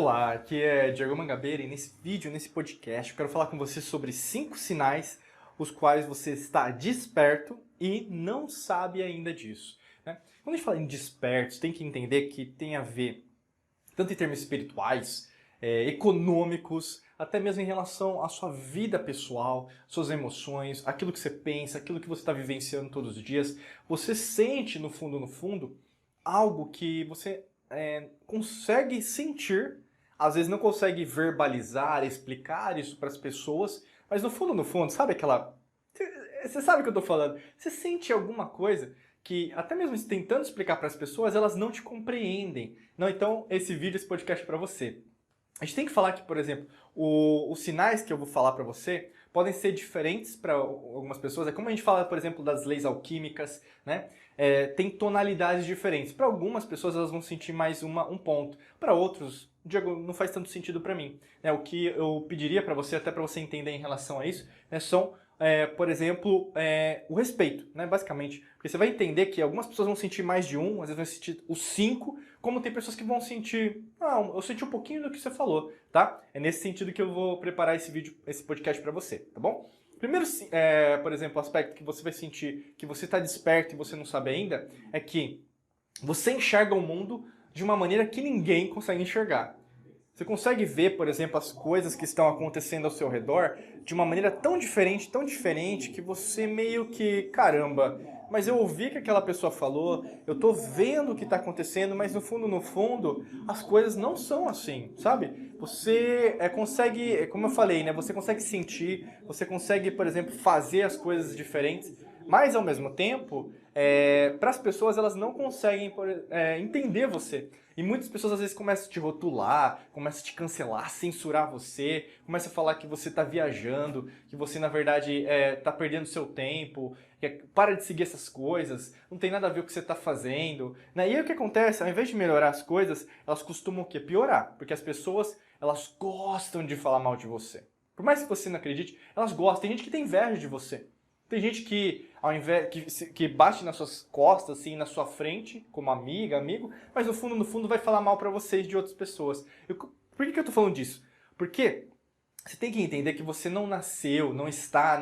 Olá, aqui é Diego Mangabeira e nesse vídeo, nesse podcast, eu quero falar com você sobre 5 sinais os quais você está desperto e não sabe ainda disso, né? Quando a gente fala em despertos, tem que entender que tem a ver tanto em termos espirituais, econômicos, até mesmo em relação à sua vida pessoal, suas emoções, aquilo que você pensa, aquilo que você está vivenciando todos os dias. Você sente no fundo, algo que você consegue sentir, às vezes não consegue verbalizar, explicar isso para as pessoas, mas no fundo, sabe aquela... Você sabe o que eu tô falando? Você sente alguma coisa que, até mesmo tentando explicar para as pessoas, elas não te compreendem. Não, então, esse vídeo, esse podcast é para você. A gente tem que falar que, por exemplo, os sinais que eu vou falar para você podem ser diferentes para algumas pessoas. É como a gente fala, por exemplo, das leis alquímicas, né? Tem tonalidades diferentes. Para algumas pessoas, elas vão sentir mais um ponto. Para outros, Diego, não faz tanto sentido para mim. O que eu pediria para você, até para você entender em relação a isso, são... por exemplo, o respeito, né, basicamente. Porque você vai entender que algumas pessoas vão sentir mais de um, às vezes vão sentir os 5, como tem pessoas que vão sentir, eu senti um pouquinho do que você falou, tá? É nesse sentido que eu vou preparar esse vídeo, esse podcast para você, tá bom? Primeiro, por exemplo, o aspecto que você vai sentir que você está desperto e você não sabe ainda, é que você enxerga o mundo de uma maneira que ninguém consegue enxergar. Você consegue ver, por exemplo, as coisas que estão acontecendo ao seu redor de uma maneira tão diferente, que você meio que, caramba, mas eu ouvi que aquela pessoa falou, eu tô vendo o que está acontecendo, mas no fundo, as coisas não são assim, sabe? Você consegue, como eu falei, né? Você consegue sentir, você consegue, por exemplo, fazer as coisas diferentes, mas ao mesmo tempo, para as pessoas elas não conseguem entender você. E muitas pessoas às vezes começam a te rotular, começam a te cancelar, censurar você, começam a falar que você está viajando, que você na verdade está perdendo seu tempo, que para de seguir essas coisas, não tem nada a ver com o que você está fazendo. Né? E aí o que acontece? Ao invés de melhorar as coisas, elas costumam o quê? Piorar, porque as pessoas elas gostam de falar mal de você. Por mais que você não acredite, elas gostam. Tem gente que tem inveja de você. Tem gente que, ao invés que bate nas suas costas, assim, na sua frente, como amiga, amigo, mas no fundo vai falar mal pra vocês de outras pessoas. Por que eu tô falando disso? Porque você tem que entender que você não nasceu, não está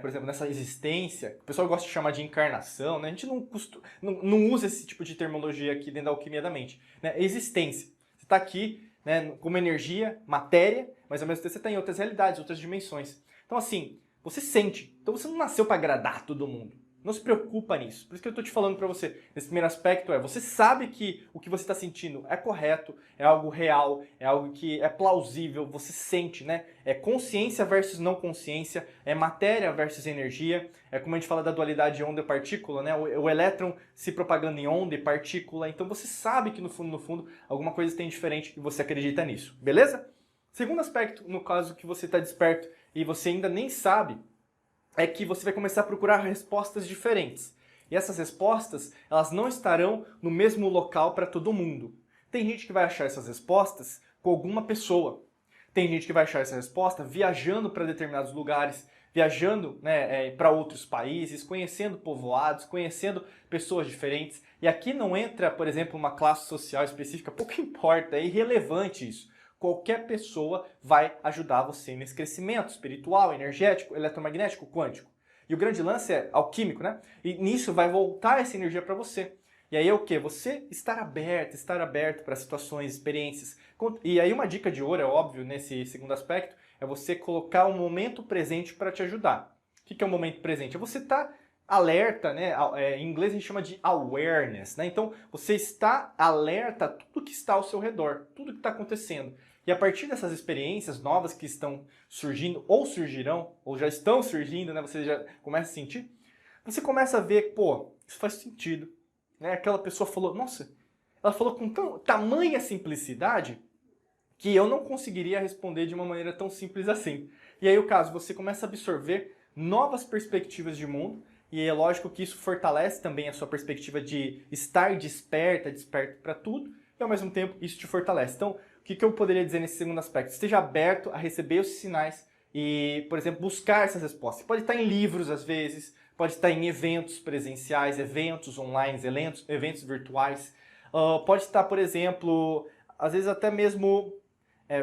por exemplo, nessa existência, que o pessoal gosta de chamar de encarnação, né? A gente não usa esse tipo de terminologia aqui dentro da alquimia da mente. Né? Existência. Você está aqui, né, como energia, matéria, mas ao mesmo tempo você está em outras realidades, outras dimensões. Então assim... Você sente. Então você não nasceu para agradar todo mundo. Não se preocupa nisso. Por isso que eu estou te falando para você. Nesse primeiro aspecto você sabe que o que você está sentindo é correto, é algo real, é algo que é plausível, você sente, né? É consciência versus não consciência, é matéria versus energia, é como a gente fala da dualidade onda-partícula, né? O elétron se propagando em onda e partícula. Então você sabe que no fundo, alguma coisa tem diferente e você acredita nisso. Beleza? Segundo aspecto, no caso que você está desperto e você ainda nem sabe, é que você vai começar a procurar respostas diferentes. E essas respostas, elas não estarão no mesmo local para todo mundo. Tem gente que vai achar essas respostas com alguma pessoa. Tem gente que vai achar essa resposta viajando para determinados lugares, viajando, né, para outros países, conhecendo povoados, conhecendo pessoas diferentes. E aqui não entra, por exemplo, uma classe social específica, pouco importa, é irrelevante isso. Qualquer pessoa vai ajudar você nesse crescimento espiritual, energético, eletromagnético, quântico. E o grande lance é alquímico, né? E nisso vai voltar essa energia para você. E aí é o quê? Você estar aberto para situações, experiências. E aí uma dica de ouro, é óbvio, nesse segundo aspecto, é você colocar um momento presente para te ajudar. O que é um momento presente? É você estar alerta, né? Em inglês a gente chama de awareness, né? Então você está alerta a tudo que está ao seu redor, tudo que está acontecendo. E a partir dessas experiências novas que estão surgindo, ou surgirão, ou já estão surgindo, né? Você já começa a sentir, você começa a ver, pô, isso faz sentido. Né? Aquela pessoa falou, nossa, ela falou com tamanha simplicidade que eu não conseguiria responder de uma maneira tão simples assim. E aí o caso, você começa a absorver novas perspectivas de mundo, e é lógico que isso fortalece também a sua perspectiva de estar desperto para tudo, e ao mesmo tempo isso te fortalece. Então, o que eu poderia dizer nesse segundo aspecto? Esteja aberto a receber os sinais e, por exemplo, buscar essas respostas. Pode estar em livros, às vezes, pode estar em eventos presenciais, eventos online, eventos virtuais. Pode estar, por exemplo, às vezes até mesmo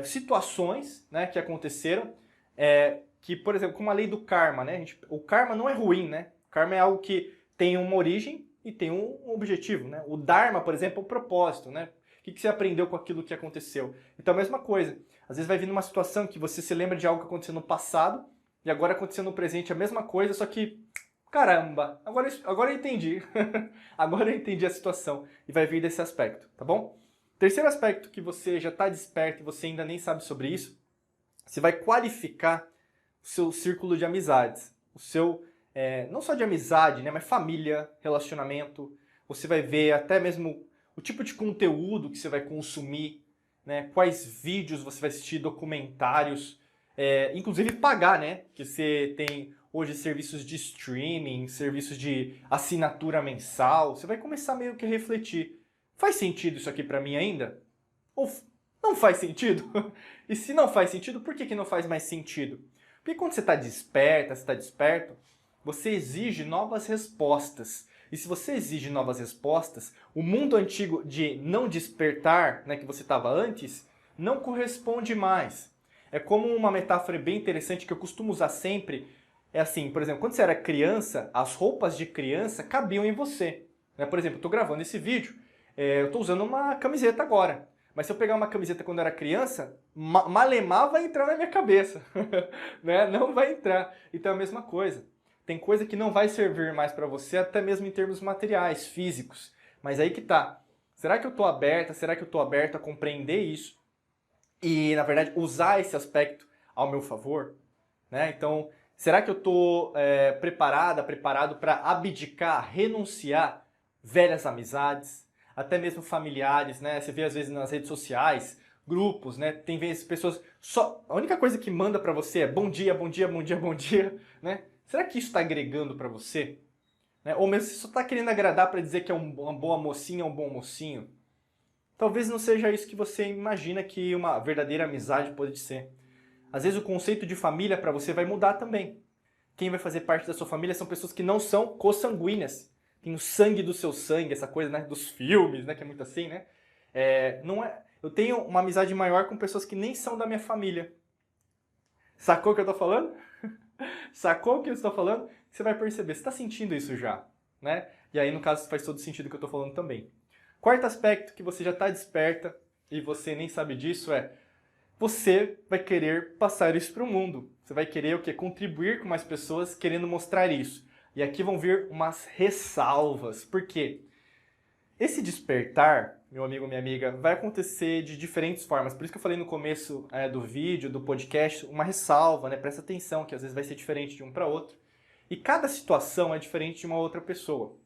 situações, né, que aconteceram, que, por exemplo, como a lei do karma, né? O karma não é ruim, né? O karma é algo que tem uma origem e tem um objetivo, né? O dharma, por exemplo, é o propósito, né? O que você aprendeu com aquilo que aconteceu? Então, a mesma coisa. Às vezes vai vir uma situação que você se lembra de algo que aconteceu no passado e agora aconteceu no presente a mesma coisa, só que, caramba, agora eu entendi. Agora eu entendi a situação e vai vir desse aspecto, tá bom? Terceiro aspecto que você já está desperto e você ainda nem sabe sobre isso, você vai qualificar o seu círculo de amizades, o seu, não só de amizade, né, mas família, relacionamento. Você vai ver até mesmo o tipo de conteúdo que você vai consumir, né, quais vídeos você vai assistir, documentários, inclusive pagar, né, que você tem hoje serviços de streaming, serviços de assinatura mensal. Você vai começar meio que a refletir, faz sentido isso aqui para mim ainda? Ou não faz sentido? E se não faz sentido, por que não faz mais sentido? Porque quando você está desperta, você está desperto, você exige novas respostas. E se você exige novas respostas, o mundo antigo de não despertar, né, que você estava antes, não corresponde mais. É como uma metáfora bem interessante que eu costumo usar sempre. É assim, por exemplo, quando você era criança, as roupas de criança cabiam em você. Né? Por exemplo, eu estou gravando esse vídeo, eu estou usando uma camiseta agora. Mas se eu pegar uma camiseta quando eu era criança, malemar vai entrar na minha cabeça. Né? Não vai entrar. Então é a mesma coisa. Tem coisa que não vai servir mais para você, até mesmo em termos materiais, físicos. Mas aí que tá. Será que eu estou aberta? Será que eu estou aberto a compreender isso? E, na verdade, usar esse aspecto ao meu favor? Né? Então, será que eu estou preparado para abdicar, renunciar velhas amizades? Até mesmo familiares, né? Você vê às vezes nas redes sociais, grupos, né? Tem vezes pessoas a única coisa que manda para você é bom dia, bom dia, bom dia, bom dia, né? Será que isso está agregando para você? Né? Ou mesmo você só está querendo agradar para dizer que é uma boa mocinha, um bom mocinho? Talvez não seja isso que você imagina que uma verdadeira amizade pode ser. Às vezes o conceito de família para você vai mudar também. Quem vai fazer parte da sua família são pessoas que não são consanguíneas. Tem o sangue do seu sangue, essa coisa, né, dos filmes, né, que é muito assim, né? Não é, eu tenho uma amizade maior com pessoas que nem são da minha família. Sacou o que eu tô falando? Sacou o que eu estou falando? Você vai perceber, você está sentindo isso já, né? E aí, no caso, faz todo sentido o que eu estou falando também. Quarto aspecto que você já está desperta e você nem sabe disso você vai querer passar isso para o mundo. Você vai querer o quê? Contribuir com mais pessoas querendo mostrar isso. E aqui vão vir umas ressalvas. Por quê? Esse despertar, meu amigo, minha amiga, vai acontecer de diferentes formas. Por isso que eu falei no começo do vídeo, do podcast, uma ressalva, né? Presta atenção, que às vezes vai ser diferente de um para outro. E cada situação é diferente de uma outra pessoa.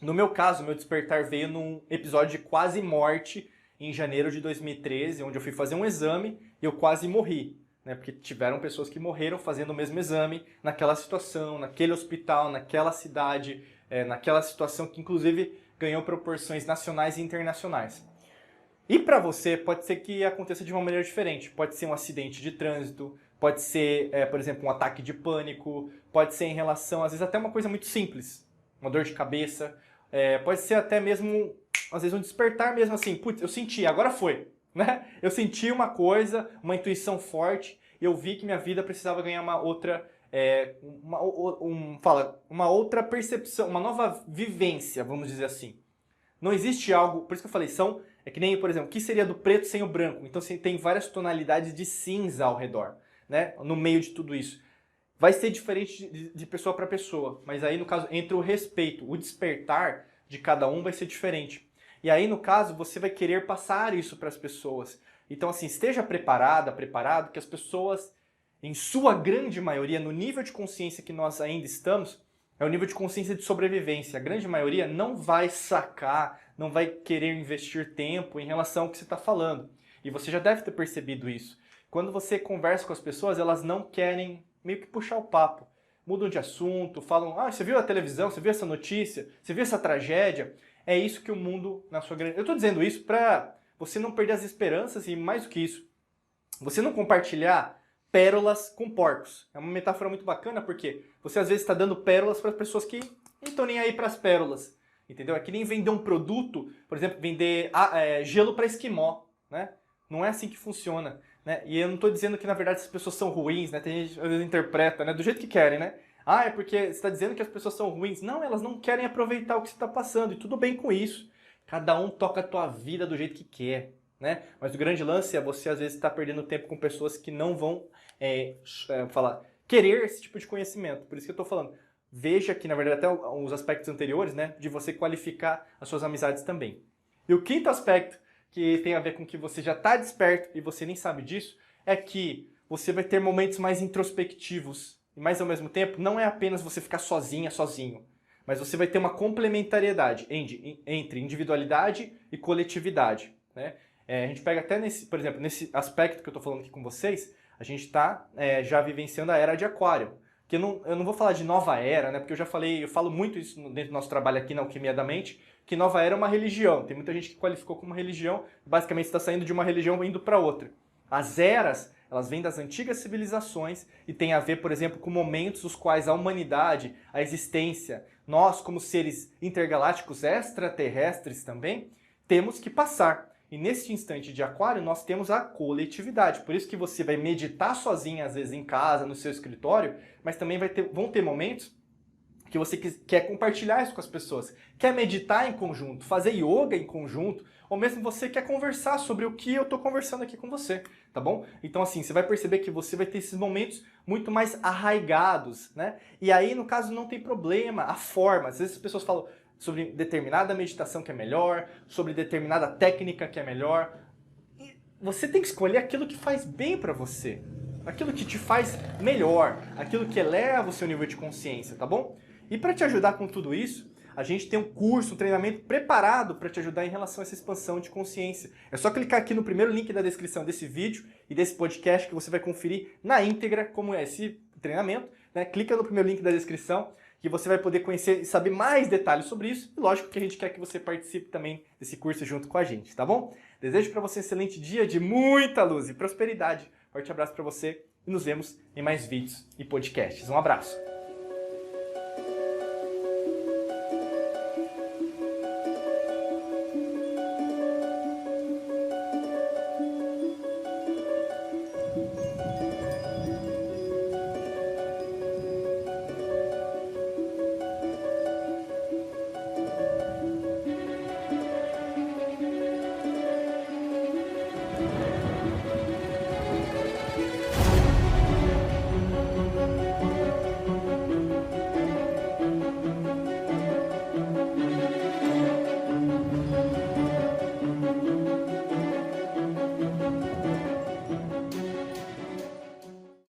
No meu caso, meu despertar veio num episódio de quase morte em janeiro de 2013, onde eu fui fazer um exame e eu quase morri. Né, porque tiveram pessoas que morreram fazendo o mesmo exame naquela situação, naquele hospital, naquela cidade, naquela situação que inclusive ganhou proporções nacionais e internacionais. E para você pode ser que aconteça de uma maneira diferente. Pode ser um acidente de trânsito, pode ser, por exemplo, um ataque de pânico, pode ser em relação, às vezes até uma coisa muito simples, uma dor de cabeça, pode ser até mesmo, às vezes um despertar mesmo assim, putz, eu senti, agora foi. Né? Eu senti uma coisa, uma intuição forte, e eu vi que minha vida precisava ganhar uma outra, uma outra percepção, uma nova vivência, vamos dizer assim. Não existe algo, por isso que eu falei, é que nem, por exemplo, o que seria do preto sem o branco? Então você tem várias tonalidades de cinza ao redor, né? No meio de tudo isso. Vai ser diferente de pessoa para pessoa, mas aí no caso, entre o respeito, o despertar de cada um vai ser diferente. E aí, no caso, você vai querer passar isso para as pessoas. Então, assim, esteja preparado, que as pessoas, em sua grande maioria, no nível de consciência que nós ainda estamos, é o nível de consciência de sobrevivência. A grande maioria não vai sacar, não vai querer investir tempo em relação ao que você está falando. E você já deve ter percebido isso. Quando você conversa com as pessoas, elas não querem meio que puxar o papo. Mudam de assunto, falam, você viu a televisão, você viu essa notícia, você viu essa tragédia? É isso que o mundo, na sua grande... Eu estou dizendo isso para você não perder as esperanças e, mais do que isso, você não compartilhar pérolas com porcos. É uma metáfora muito bacana porque você às vezes está dando pérolas para pessoas que não estão nem aí para as pérolas. Entendeu? É que nem vender um produto, por exemplo, vender gelo para esquimó. né? Não é assim que funciona, né? E eu não estou dizendo que, na verdade, as pessoas são ruins, né? Tem gente que às vezes interpreta, né? Do jeito que querem, né? Ah, é porque você está dizendo que as pessoas são ruins. Não, elas não querem aproveitar o que você está passando. E tudo bem com isso. Cada um toca a tua vida do jeito que quer, né? Mas o grande lance é você, às vezes, estar perdendo tempo com pessoas que não vão querer esse tipo de conhecimento. Por isso que eu estou falando. Veja que, na verdade, até os aspectos anteriores, né? De você qualificar as suas amizades também. E o quinto aspecto, que tem a ver com que você já está desperto e você nem sabe disso, é que você vai ter momentos mais introspectivos. Mas, ao mesmo tempo, não é apenas você ficar sozinha, sozinho. Mas você vai ter uma complementariedade entre individualidade e coletividade, né? A gente pega até, por exemplo, nesse aspecto que eu estou falando aqui com vocês, a gente está já vivenciando a era de Aquário. Que eu não vou falar de nova era, né? Porque eu falo muito isso dentro do nosso trabalho aqui na Alquimia da Mente, que nova era é uma religião. Tem muita gente que qualificou como uma religião, basicamente está saindo de uma religião e indo para outra. As eras, elas vêm das antigas civilizações e tem a ver, por exemplo, com momentos os quais a humanidade, a existência, nós como seres intergalácticos extraterrestres também, temos que passar. E neste instante de Aquário, nós temos a coletividade. Por isso que você vai meditar sozinho, às vezes em casa, no seu escritório, mas também vão ter momentos que você quer compartilhar isso com as pessoas. Quer meditar em conjunto, fazer yoga em conjunto, ou mesmo você quer conversar sobre o que eu estou conversando aqui com você, tá bom? Então, assim, você vai perceber que você vai ter esses momentos muito mais arraigados, né? E aí, no caso, não tem problema a forma. Às vezes as pessoas falam sobre determinada meditação que é melhor, sobre determinada técnica que é melhor. E você tem que escolher aquilo que faz bem para você, aquilo que te faz melhor, aquilo que eleva o seu nível de consciência, tá bom? E para te ajudar com tudo isso, a gente tem um curso, um treinamento preparado para te ajudar em relação a essa expansão de consciência. É só clicar aqui no primeiro link da descrição desse vídeo e desse podcast que você vai conferir na íntegra como é esse treinamento, né? Clica no primeiro link da descrição que você vai poder conhecer e saber mais detalhes sobre isso. E lógico que a gente quer que você participe também desse curso junto com a gente, tá bom? Desejo para você um excelente dia de muita luz e prosperidade. Forte abraço para você e nos vemos em mais vídeos e podcasts. Um abraço!